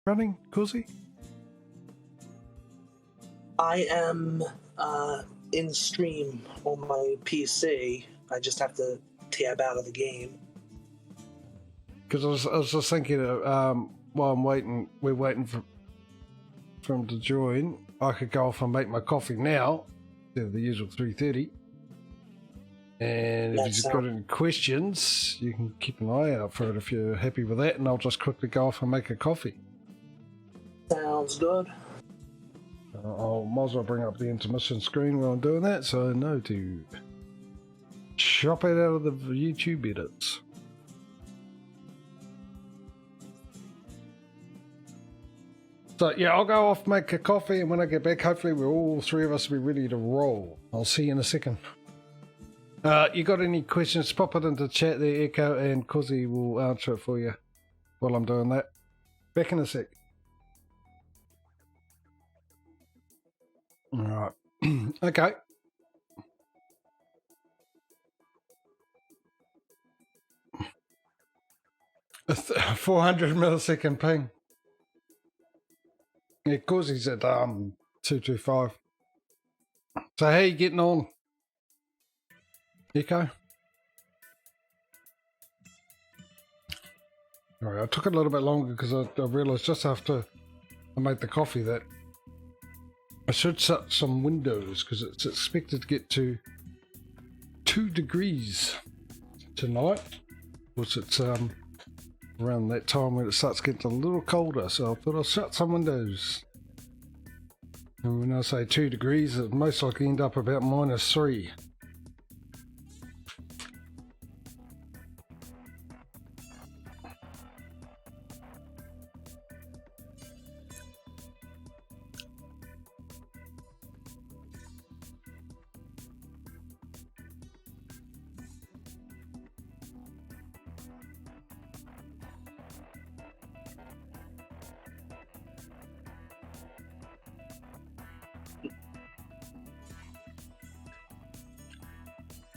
running, Cozy? I am in stream on my PC. I just have to tab out of the game. Because I was just thinking, while we're waiting for him to join, I could go off and make my coffee now, instead of the usual 3:30. And if you've got any questions, you can keep an eye out for it if you're happy with that, and I'll just quickly go off and make a coffee. Sounds good. I might as well bring up the intermission screen while I'm doing that, so I know to chop it out of the YouTube edits. So yeah, I'll go off, make a coffee, and when I get back, hopefully all three of us will be ready to roll. I'll see you in a second. You got any questions, pop it into chat there, Echo, and Cozy will answer it for you while I'm doing that. Back in a sec. Alright. Okay. 400 millisecond ping. Yeah, Cozy's at 225. So how you getting on, Echo? Alright, I took it a little bit longer because I realised just after I made the coffee that I should shut some windows because it's expected to get to 2 degrees tonight. Of course, it's around that time when it starts getting a little colder, so I thought I'll shut some windows. And when I say 2 degrees, it most likely end up about -3.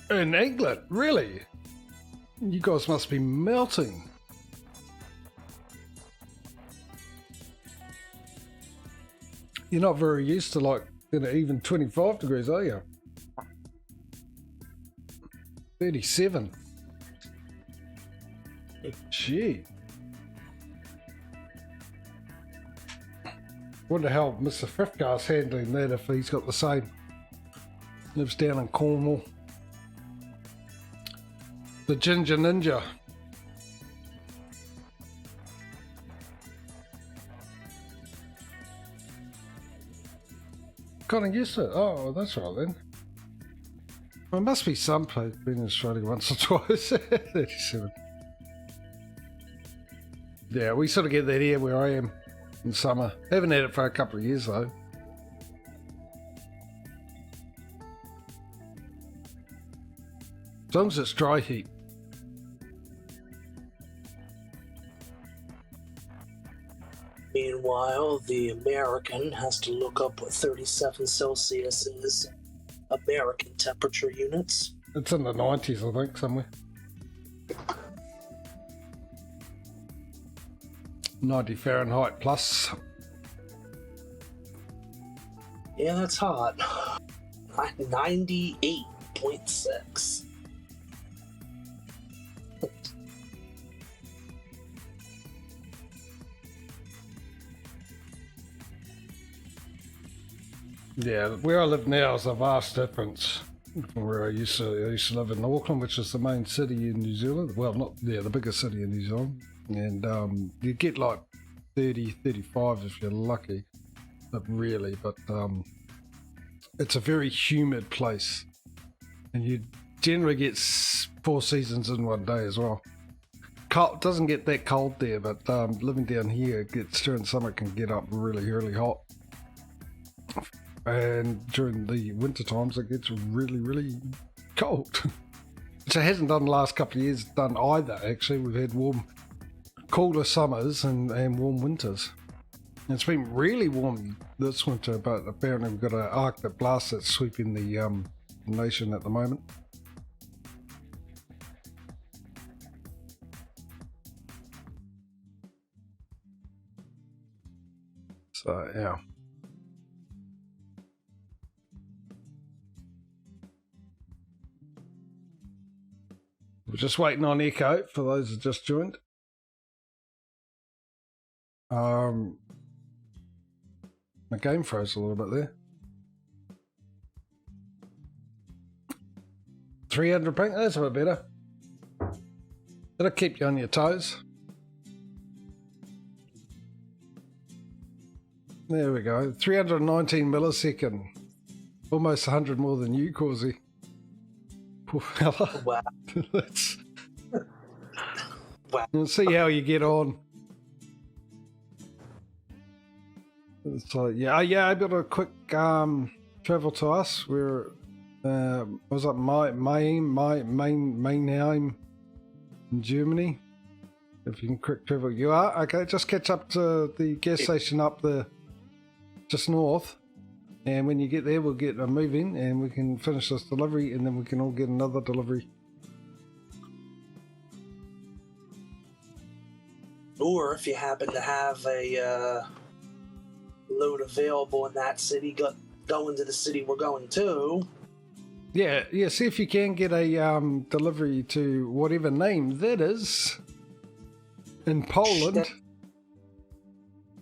In England? Really? You guys must be melting. You're not very used to like even 25 degrees, are you? 37. Gee. Wonder how Mr. Frithgar's handling that if he's got the same. Lives down in Cornwall. The Ginger Ninja. Kind of used to it. Oh, that's right then. There must be some place been in Australia once or twice. 37. Yeah, we sort of get that here where I am in summer. Haven't had it for a couple of years though. As long as it's dry heat. Meanwhile, the American has to look up what 37 Celsius is. American temperature units. It's in the 90s, I think, somewhere. 90 Fahrenheit plus. Yeah, that's hot. 98.6. Yeah, where I live now is a vast difference from where I used to live in Auckland, which is the main city in New Zealand. Well, the biggest city in New Zealand. And you get like 30, 35 if you're lucky. Not really, but it's a very humid place. And you generally get 4 seasons in one day as well. It doesn't get that cold there, but living down here, it gets during summer, it can get up really, really hot. And during the winter times it gets really, really cold. Which it hasn't done the last couple of years done either, actually. We've had cooler summers and warm winters. And it's been really warm this winter, but apparently we've got an Arctic blast that's sweeping the nation at the moment. So, yeah. We're just waiting on Echo for those that just joined. My game froze a little bit there. 300 ping, that's a bit better. That'll keep you on your toes. There we go. 319 millisecond. Almost 100 more than you, Causey. Poor fella. Wow. Let's Wow. We'll see how you get on. So yeah, able to quick travel to us. We're was it Mainheim in Germany. If you can quick travel, you are okay. Just catch up to the gas station up the just north, and when you get there, we'll get a move in, and we can finish this delivery, and then we can all get another delivery. Or if you happen to have a load available in that city, go into the city we're going to. Yeah. See if you can get a delivery to whatever name that is in Poland.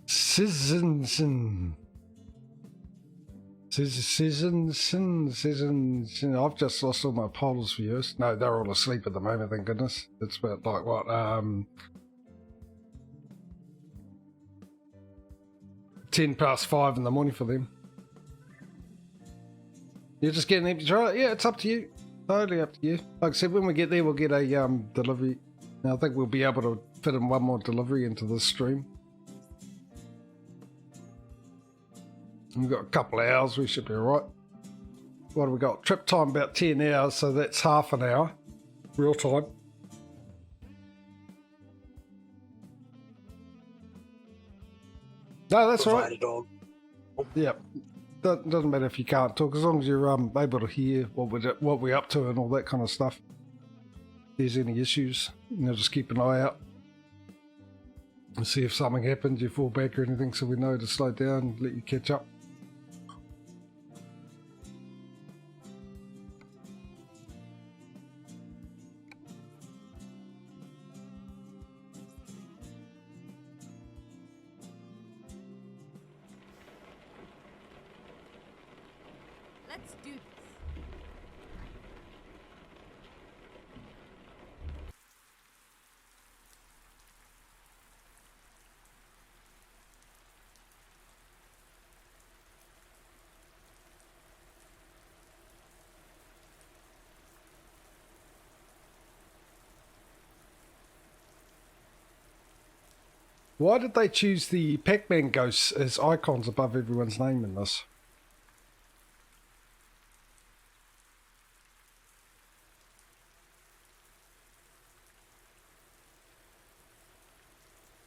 Sizensen. I've just lost all my Polish viewers. No, they're all asleep at the moment, thank goodness. It's about like what 5:10 in the morning for them. You're just getting empty trailer? Yeah, it's up to you. Totally up to you. Like I said, when we get there, we'll get a delivery. And I think we'll be able to fit in one more delivery into this stream. We've got a couple of hours, we should be alright. What have we got? Trip time about 10 hours, so that's half an hour. Real time. No, that's all right. Yeah. Doesn't matter if you can't talk, as long as you're able to hear what we're up to and all that kind of stuff. If there's any issues, just keep an eye out and see if something happens, you fall back or anything, so we know to slow down and let you catch up. Let's do this. Why did they choose the Pac-Man ghosts as icons above everyone's name in this?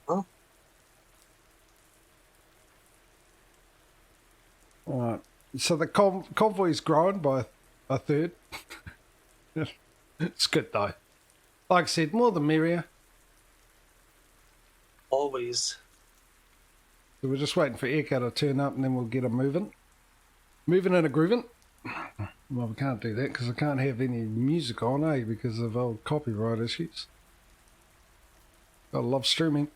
Huh? Alright, so the convoy's grown by a third. It's good though. Like I said, more the merrier. Always. So we're just waiting for Echo to turn up and then we'll get him moving. Moving and a grooving. Well, we can't do that because I can't have any music on, because of old copyright issues. Gotta love streaming.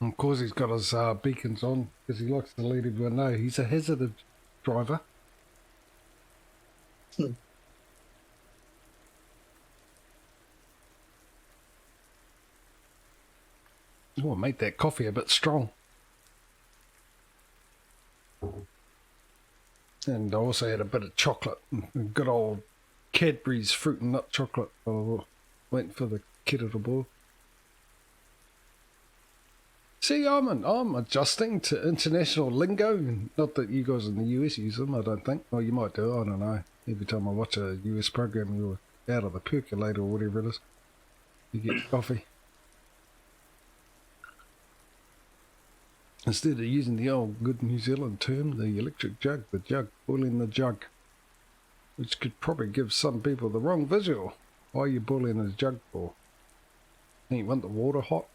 Of course, he's got his beacons on because he likes to let everyone know he's a hazardous driver. Oh, made that coffee a bit strong. And I also had a bit of chocolate, good old Cadbury's fruit and nut chocolate. Oh, waiting for the kettle to boil. See, I'm adjusting to international lingo. Not that you guys in the US use them, I don't think. Well, you might do, I don't know. Every time I watch a US program, you're out of the percolator or whatever it is. You get coffee. Instead of using the old good New Zealand term, the electric jug, boiling the jug, which could probably give some people the wrong visual. Why are you boiling a jug for? Think you want the water hot?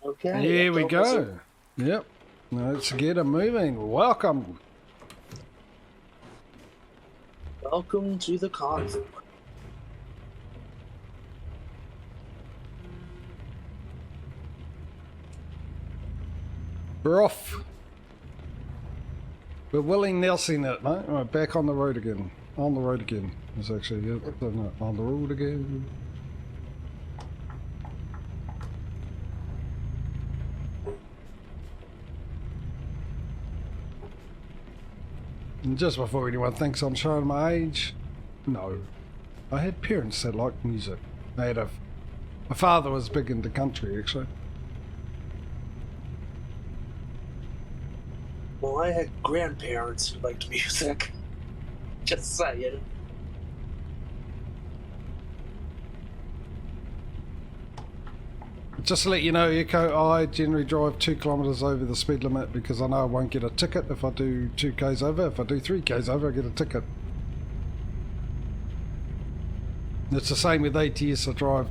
Okay. Here we that was it. go. Yep. Let's get it moving. Welcome. Welcome to the convoy. We're off. We're Willie Nelson it, mate. Right, back on the road again. On the road again. It's actually on the road again. And just before anyone thinks I'm showing my age, no. I had parents that liked music. My father was big into country, actually. Well, I had grandparents who liked music. Just saying. Just to let you know, Echo, I generally drive 2 kilometres over the speed limit because I know I won't get a ticket if I do 2 k's over. If I do 3 k's over, I get a ticket. It's the same with ATS. I drive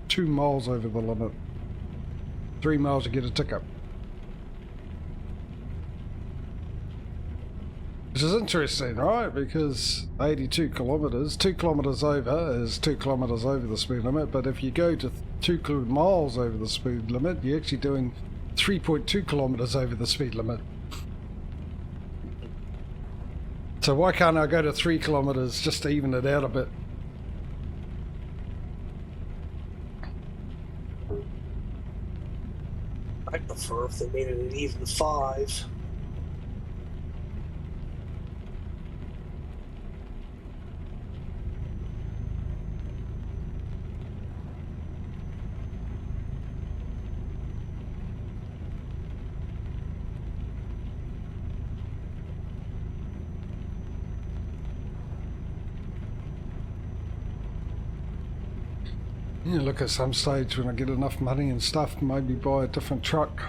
2 miles over the limit. 3 miles to get a ticket. Which is interesting, right? Because 82 kilometres, 2 kilometres over is 2 kilometres over the speed limit, but if you go to 2 miles over the speed limit, you're actually doing 3.2 kilometres over the speed limit. So why can't I go to 3 kilometres just to even it out a bit? I prefer if they made it an even 5. Yeah, look, at some stage when I get enough money and stuff, maybe buy a different truck.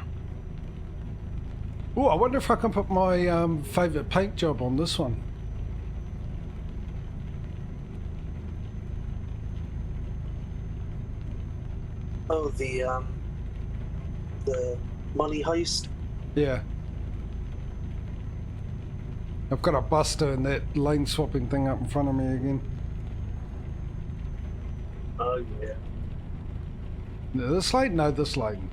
Oh, I wonder if I can put my favourite paint job on this one. Oh, the money heist. Yeah. I've got a bus doing that lane swapping thing up in front of me again. Oh yeah. No, this lane? No, this lane.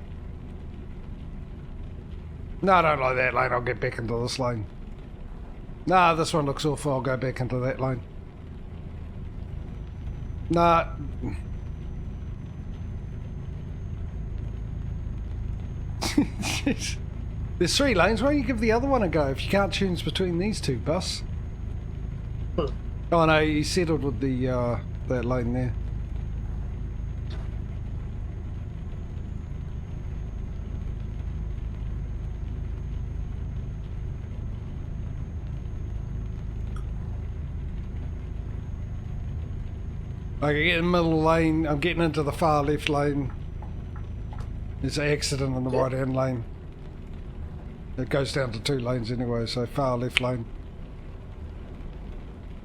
No, I don't like that lane. I'll get back into this lane. Nah, this one looks awful. I'll go back into that lane. Nah. There's 3 lanes. Why don't you give the other one a go if you can't choose between these 2, bus? Oh no, you settled with the that lane there. I get in the middle lane, I'm getting into the far left lane. There's an accident in the right hand lane. It goes down to 2 lanes anyway, so far left lane.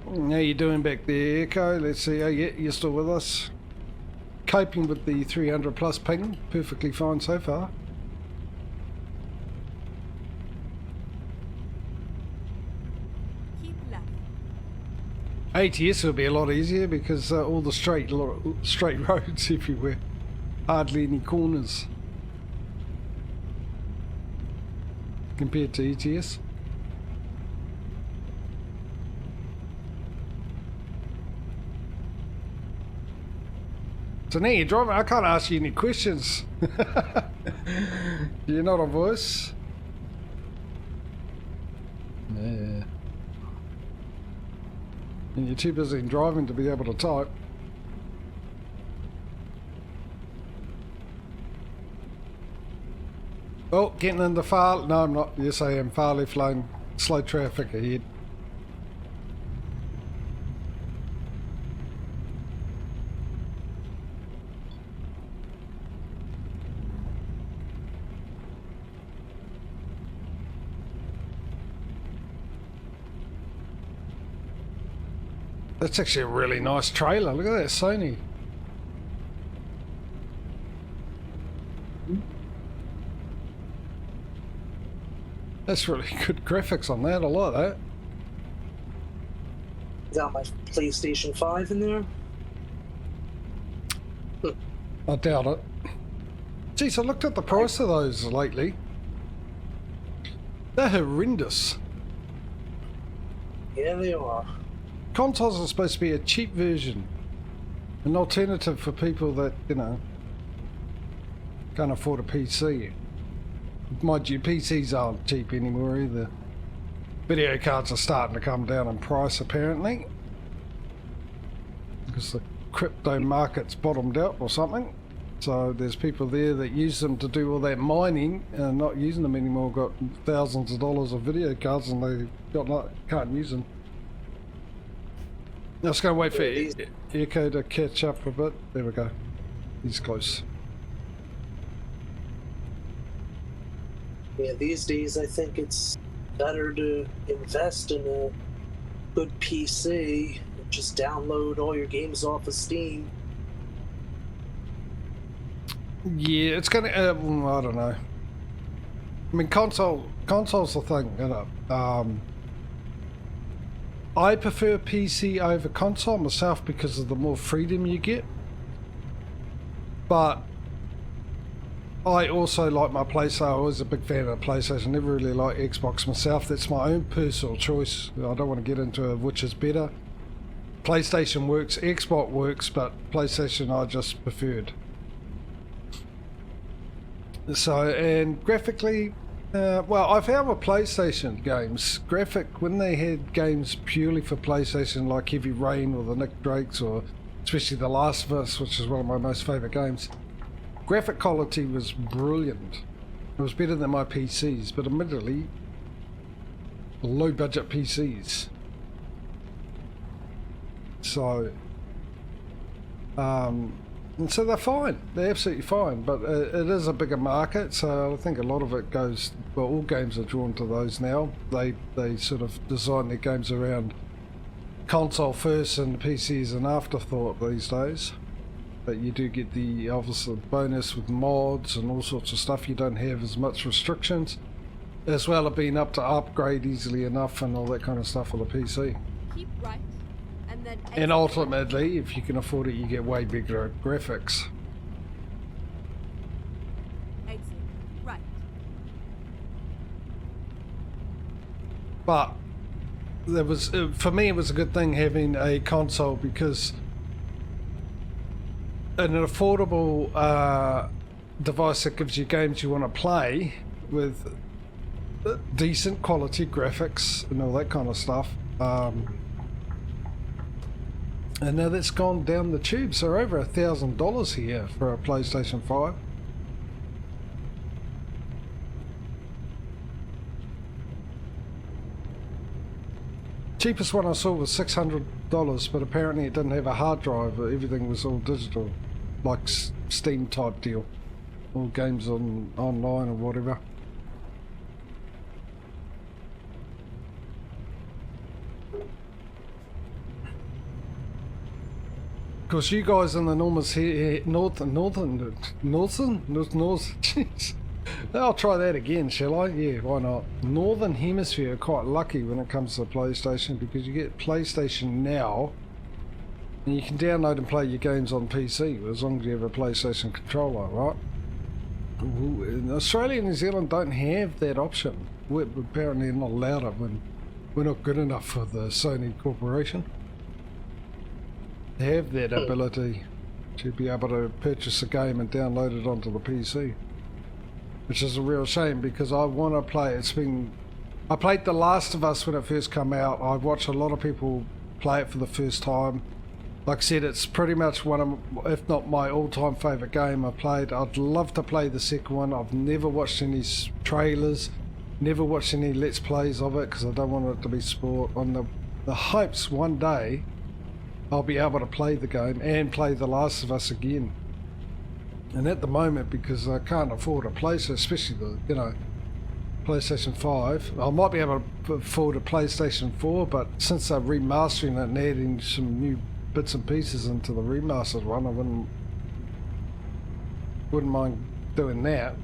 How you doing back there, Echo? Let's see. Oh yeah, you're still with us. Coping with the 300 plus ping. Perfectly fine so far. Keep left. ATS will be a lot easier because all the straight roads everywhere. Hardly any corners. Compared to ETS. So now you're driving, I can't ask you any questions. You're not a voice. Yeah. And you're too busy driving to be able to type. Oh, getting in the far... No, I'm not. Yes, I am. Far left lane. Slow traffic ahead. That's actually a really nice trailer. Look at that Sony. That's really good graphics on that. I like that. Got my PlayStation 5 in there. I doubt it. Geez, I looked at the price of those lately. They're horrendous. Yeah, they are. Consoles are supposed to be a cheap version. An alternative for people that, you know, can't afford a PC. Mind you, PCs aren't cheap anymore either. Video cards are starting to come down in price apparently. Because the crypto market's bottomed out or something. So there's people there that use them to do all that mining and not using them anymore, got thousands of dollars of video cards and they can't use them. I'm just going to wait for Echo to catch up a bit. There we go. He's close. Yeah, these days I think it's better to invest in a good PC and just download all your games off of Steam. Yeah, it's going to, I don't know. I mean, console's the thing, you know. I prefer PC over console myself because of the more freedom you get. But I also like my PlayStation. I was a big fan of PlayStation. Never really liked Xbox myself. That's my own personal choice. I don't want to get into which is better. PlayStation works, Xbox works, but PlayStation I just preferred. So, and graphically, well, I found with PlayStation games, when they had games purely for PlayStation, like Heavy Rain or the Nick Drakes, or especially The Last of Us, which is one of my most favourite games, graphic quality was brilliant. It was better than my PCs, but admittedly, low budget PCs. So, and so they're fine. They're absolutely fine, but it is a bigger market, so I think a lot of it goes, well, all games are drawn to those now. They sort of design their games around console first and the PC is an afterthought these days. But you do get the obviously bonus with mods and all sorts of stuff. You don't have as much restrictions, as well as being up to upgrade easily enough and all that kind of stuff on the PC. Keep right, and then And ultimately, if you can afford it, you get way bigger graphics. exit right. But there was, for me, it was a good thing having a console because an affordable device that gives you games you want to play with decent quality graphics and all that kind of stuff. And now that's gone down the tube, so over $1,000 here for a PlayStation 5. Cheapest one I saw was $600, but apparently it didn't have a hard drive. Everything was all digital, like Steam type deal. All games online or whatever. Of course, you guys in the north, jeez. I'll try that again, shall I? Yeah, why not? Northern Hemisphere are quite lucky when it comes to PlayStation because you get PlayStation Now and you can download and play your games on PC as long as you have a PlayStation controller, right? Ooh, in Australia and New Zealand don't have that option. We're apparently not allowed it when we're not good enough for the Sony Corporation. They have that ability to be able to purchase a game and download it onto the PC. Which is a real shame because I want to play. I played The Last of Us when it first came out. I watched a lot of people play it for the first time. Like I said, it's pretty much one of, if not my all-time favourite game I played. I'd love to play the second one. I've never watched any trailers, never watched any Let's Plays of it because I don't want it to be sport. On the hopes one day I'll be able to play the game and play The Last of Us again. And at the moment, because I can't afford a PlayStation, especially the, PlayStation 5. I might be able to afford a PlayStation 4, but since they're remastering it and adding some new bits and pieces into the remastered one, I wouldn't mind doing that.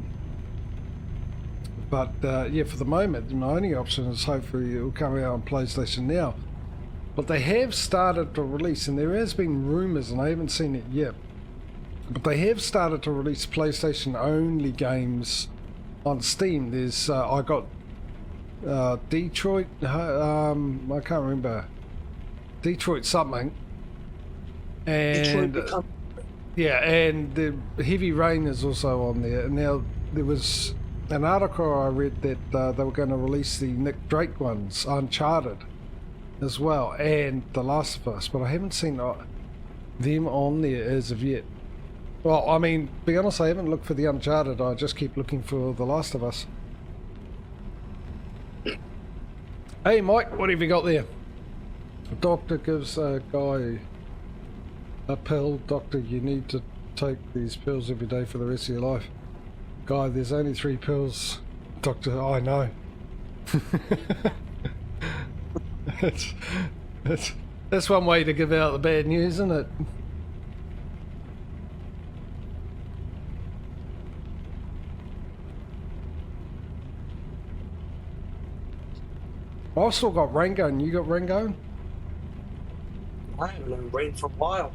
But yeah, for the moment, my only option is hopefully it will come out on PlayStation Now. But they have started to release, and there has been rumours, and I haven't seen it yet, but they have started to release PlayStation only games on Steam. There's I got Detroit, I can't remember, Detroit something, and yeah, and the Heavy Rain is also on there. And now there was an article I read that they were going to release the Nick Drake ones, Uncharted, as well, and The Last of Us, but I haven't seen them on there as of yet. Well, I mean, to be honest, I haven't looked for the Uncharted, I just keep looking for The Last of Us. Hey Mike, what have you got there? A doctor gives a guy a pill. Doctor, you need to take these pills every day for the rest of your life. Guy, there's only 3 pills. Doctor, I know. That's one way to give out the bad news, isn't it? I've still got rain going. You got rain going? I haven't been rain for a while.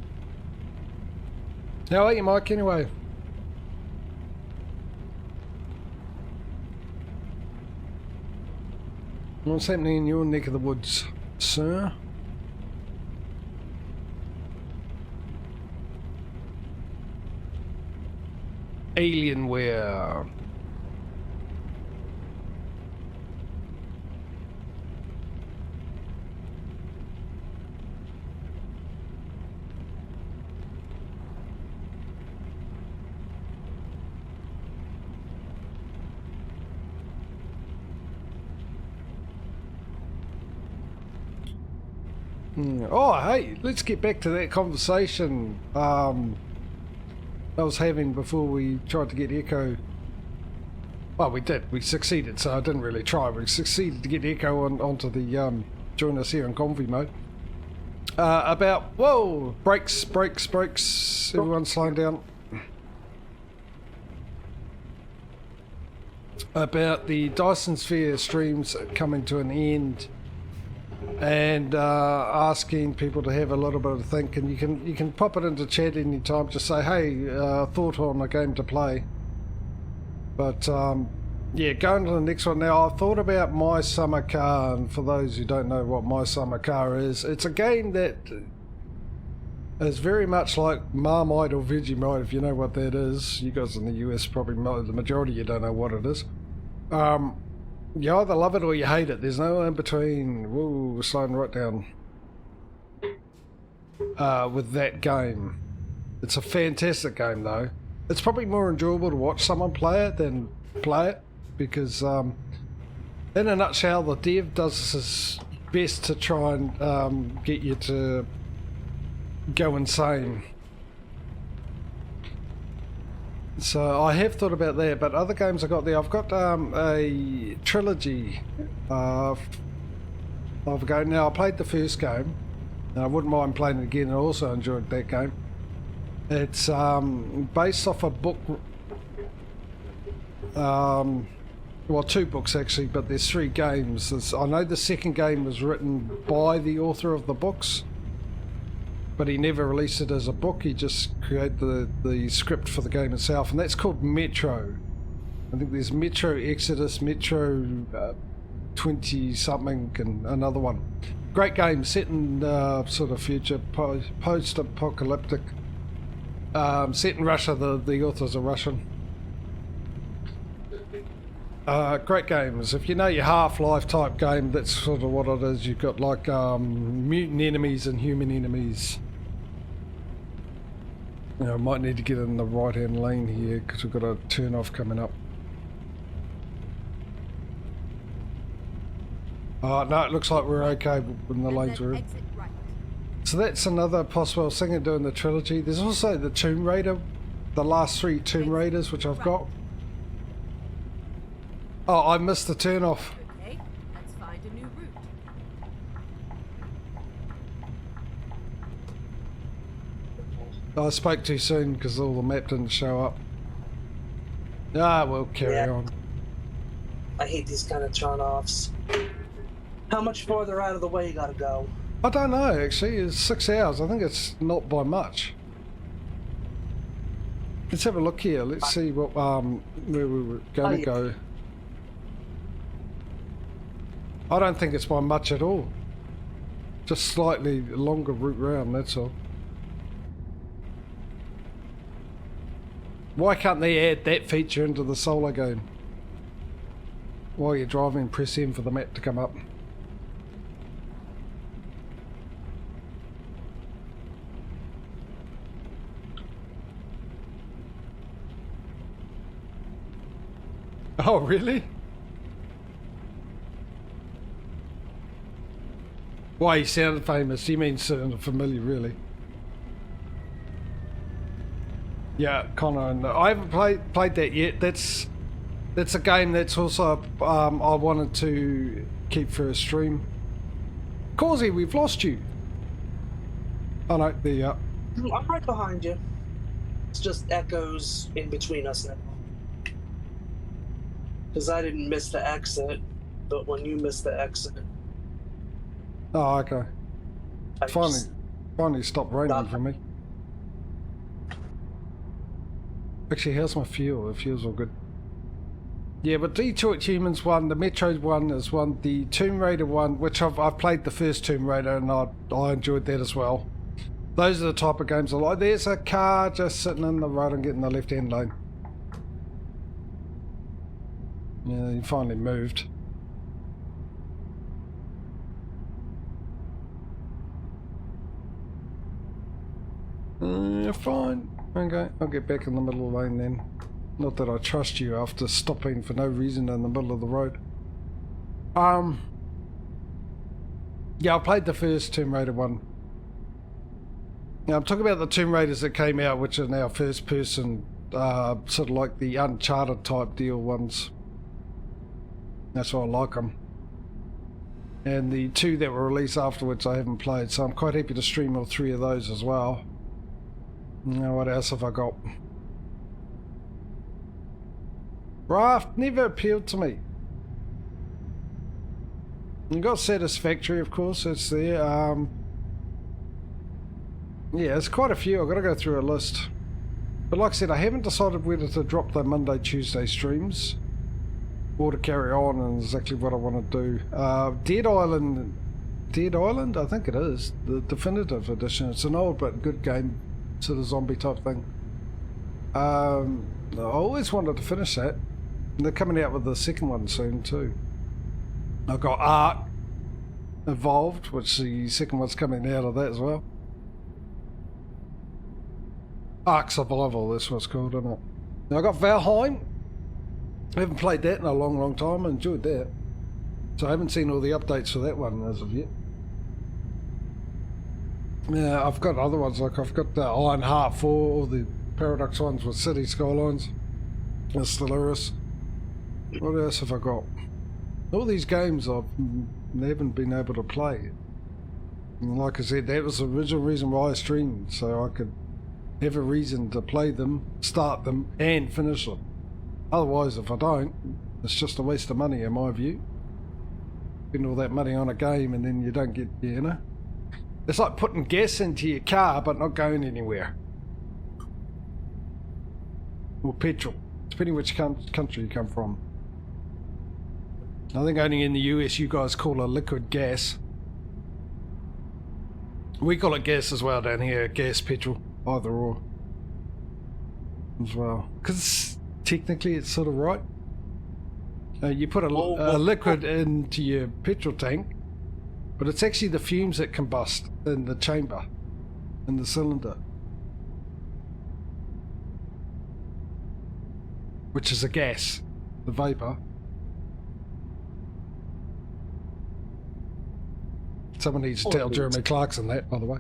How are you, Mike, anyway? What's happening in your neck of the woods, sir? Alienware. Oh, hey, let's get back to that conversation I was having before we tried to get Echo. Well, we did. We succeeded, so I didn't really try. We succeeded to get Echo onto the join us here in Convoy mode. About, whoa, brakes. Everyone slowing down. About the Dyson Sphere streams coming to an end. And asking people to have a little bit of a think, and you can pop it into chat anytime. Just say, hey, thought on a game to play. But yeah, going to the next one now. I thought about My Summer Car, and for those who don't know what My Summer Car is, it's a game that is very much like Marmite or Vegemite, if you know what that is. You guys in the US probably, the majority of you don't know what it is. You either love it or you hate it. There's no in between. Whoa, we're slowing right down. With that game. It's a fantastic game though. It's probably more enjoyable to watch someone play it than play it, because in a nutshell, the dev does his best to try and get you to go insane. So I have thought about that, but other games I got there, I've got a trilogy of a game. Now I played the first game, and I wouldn't mind playing it again. I also enjoyed that game. It's based off a book, well, 2 books actually, but there's 3 games. I know the second game was written by the author of the books, but he never released it as a book. He just created the script for the game itself, and that's called Metro. I think there's Metro Exodus, Metro 20-something, and another one. Great game, set in sort of future, post-apocalyptic, set in Russia. The authors are Russian. Great games. If you know your Half-Life type game, that's sort of what it is. You've got like mutant enemies and human enemies. You know, I might need to get in the right-hand lane here because we've got a turn-off coming up. No, it looks like we're okay when the lanes are in. Right. So that's another possible thing of doing the trilogy. There's also the Tomb Raider, the last 3 Tomb Raiders, which I've got. Oh, I missed the turn off. Okay, let's find a new route. I spoke too soon because all the map didn't show up. Ah, we'll carry on. I hate these kind of turn-offs. How much farther out of the way you gotta go? I don't know, actually. It's 6 hours. I think it's not by much. Let's have a look here. Let's see what where we were going to go. I don't think it's by much at all. Just slightly longer route round, that's all. Why can't they add that feature into the solo game? While you're driving, press M for the map to come up. Oh, really? Why, he sounded famous. You mean sounded familiar, really? Yeah, Connor, and I haven't played that yet. That's a game that's also I wanted to keep for a stream. Causey, we've lost you. Oh no, there you are. I'm right behind you. It's just echoes in between us now. Because I didn't miss the exit, but when you missed the exit, Oh, okay. I Finally stopped raining for me. Actually, how's my fuel? The fuel's all good. Yeah, but Detroit Humans won, the Metro one is one, the Tomb Raider one, which I've played the first Tomb Raider and I enjoyed that as well. Those are the type of games I like. There's a car just sitting in the road and getting the left-hand lane. Yeah, he finally moved. Fine. Okay, I'll get back in the middle of the lane then. Not that I trust you after stopping for no reason in the middle of the road. Yeah, I played the first Tomb Raider one. Now I'm talking about the Tomb Raiders that came out, which are now first person, sort of like the Uncharted type deal ones. That's why I like them. And the two that were released afterwards I haven't played, so I'm quite happy to stream all three of those as well. Now what else have I got? Raft never appealed to me. You got Satisfactory, of course, it's there. Yeah, there's quite a few. I've got to go through a list. But like I said, I haven't decided whether to drop the Monday, Tuesday streams or to carry on, and exactly what I want to do. Dead Island, I think it is, the definitive edition. It's an old but good game, sort of zombie type thing. I always wanted to finish that. And they're coming out with the second one soon too. I've got Ark Evolved, which the second one's coming out of that as well. Ark Survival, that's what it's called, isn't it? Now I got Valheim. I haven't played that in a long time. I enjoyed that. So I haven't seen all the updates for that one as of yet. Yeah, I've got other ones, like I've got the Iron Heart 4, all the Paradox ones with City Skylines, and Stellaris. What else have I got? All these games I've haven't been able to play. And like I said, that was the original reason why I streamed, so I could have a reason to play them, start them, and finish them. Otherwise, if I don't, it's just a waste of money in my view. Spend all that money on a game and then you don't get, you know? It's like putting gas into your car but not going anywhere. Or petrol, depending which country you come from. I think only in the US you guys call it liquid gas. We call it gas as well down here, gas, petrol, either or. As well. Because technically it's sort of right. You put a liquid into your petrol tank, but it's actually the fumes that combust in the chamber, in the cylinder. Which is a gas, the vapour. Someone needs to tell Jeremy Clarkson that, by the way.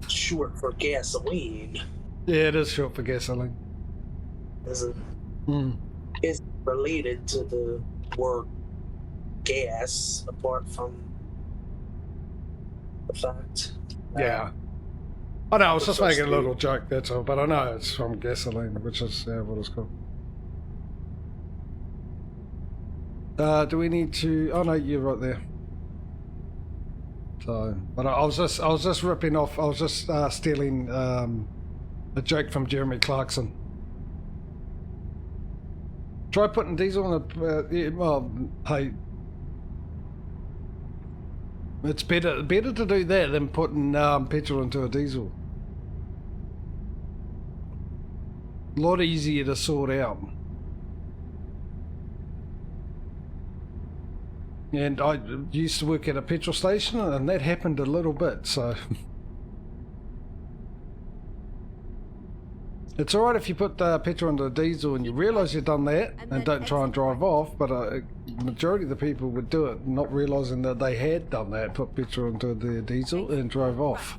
Short for gasoline. Yeah, it is short for gasoline. Is related to the or gas, apart from the fact. Yeah. I know, I was just It's making a supposed to little joke, that's all, but I know it's from gasoline, which is what it's called. Do we need to... Oh no, you're right there. So, but I was just ripping off, I was just stealing a joke from Jeremy Clarkson. Try putting diesel on the... yeah, well, hey... It's better to do that than putting petrol into a diesel. A lot easier to sort out. And I used to work at a petrol station, and that happened a little bit, so... It's alright if you put petrol into a diesel and you realise you've done that and don't try and drive off, but the majority of the people would do it not realising that they had done that, put petrol into the diesel and drove off.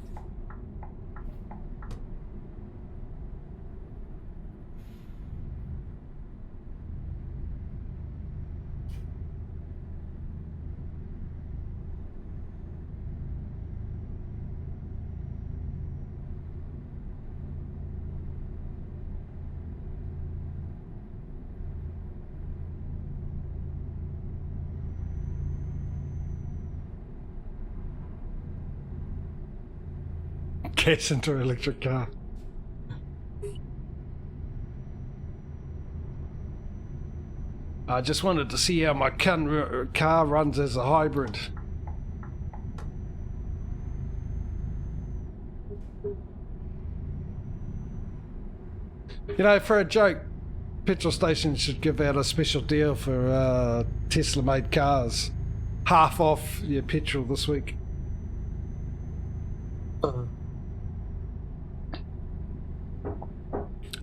Gas into an electric car. I just wanted to see how my car runs as a hybrid. You know, for a joke, petrol stations should give out a special deal for Tesla-made cars. Half off your petrol this week.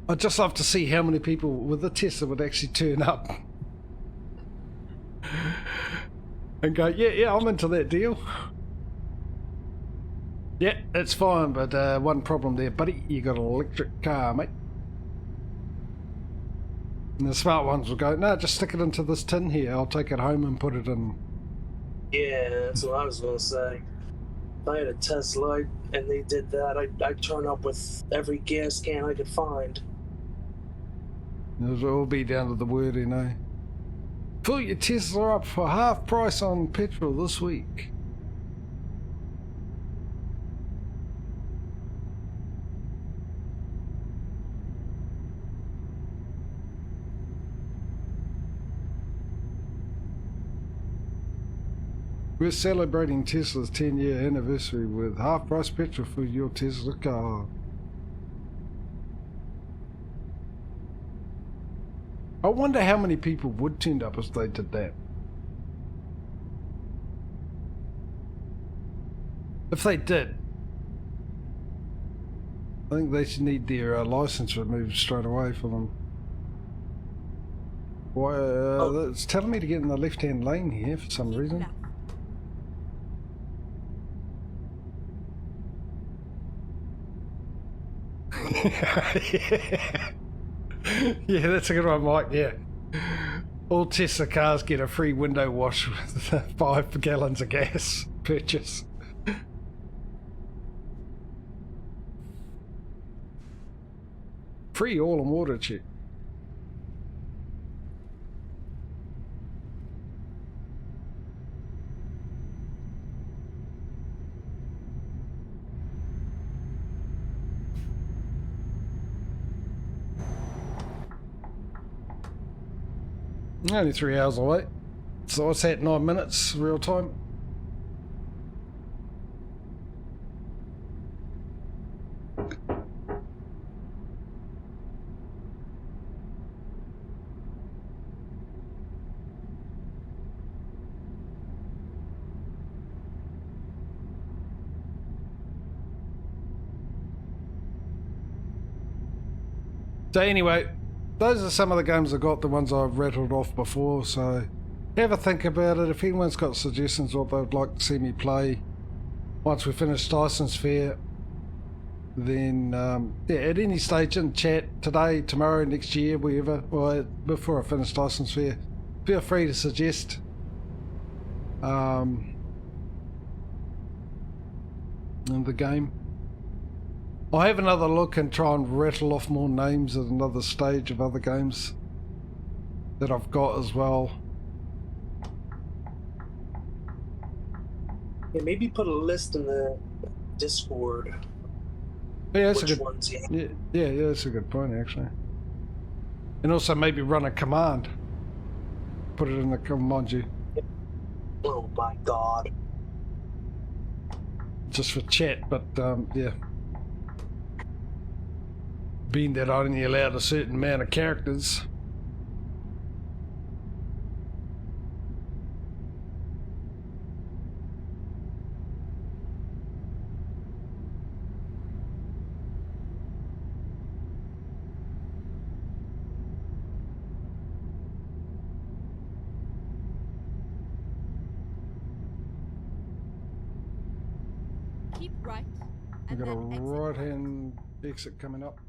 I'd just love to see how many people with a Tesla would actually turn up and go, yeah, I'm into that deal. Yeah, it's fine, but one problem there, buddy. You got an electric car, mate. And the smart ones will go, no, just stick it into this tin here. I'll take it home and put it in. Yeah, that's what I was going to say. If I had a Tesla and they did that, I'd turn up with every gas can I could find. It'll all be down to the word, you know. Fill your Tesla up for half price on petrol this week. We're celebrating Tesla's 10-year anniversary with half price petrol for your Tesla car. I wonder how many people would turn up if they did that. If they did, I think they should need their license removed straight away for them. Why? It's telling me to get in the left-hand lane here for some reason. Yeah, that's a good one, Mike. Yeah. All Tesla cars get a free window wash with 5 gallons of gas purchase. Free oil and water check. Only 3 hours away. So it's at 9 minutes real time. So anyway, those are some of the games I got, the ones I've rattled off before, so have a think about it. If anyone's got suggestions what they'd like to see me play once we finish Tyson's Fair, then yeah, at any stage in chat, today, tomorrow, next year, wherever, or before I finish Tyson's Fair, feel free to suggest. In the game. I'll have another look and try and rattle off more names at another stage of other games that I've got as well. Yeah, maybe put a list in the Discord. Yeah, that's Which a good. ones? Yeah. Yeah, that's a good point actually. And also maybe run a command. Put it in the command you. Oh my god. Just for chat, but yeah. Being that I only allowed a certain amount of characters. Keep right. We've And got a then exit right hand exit coming up.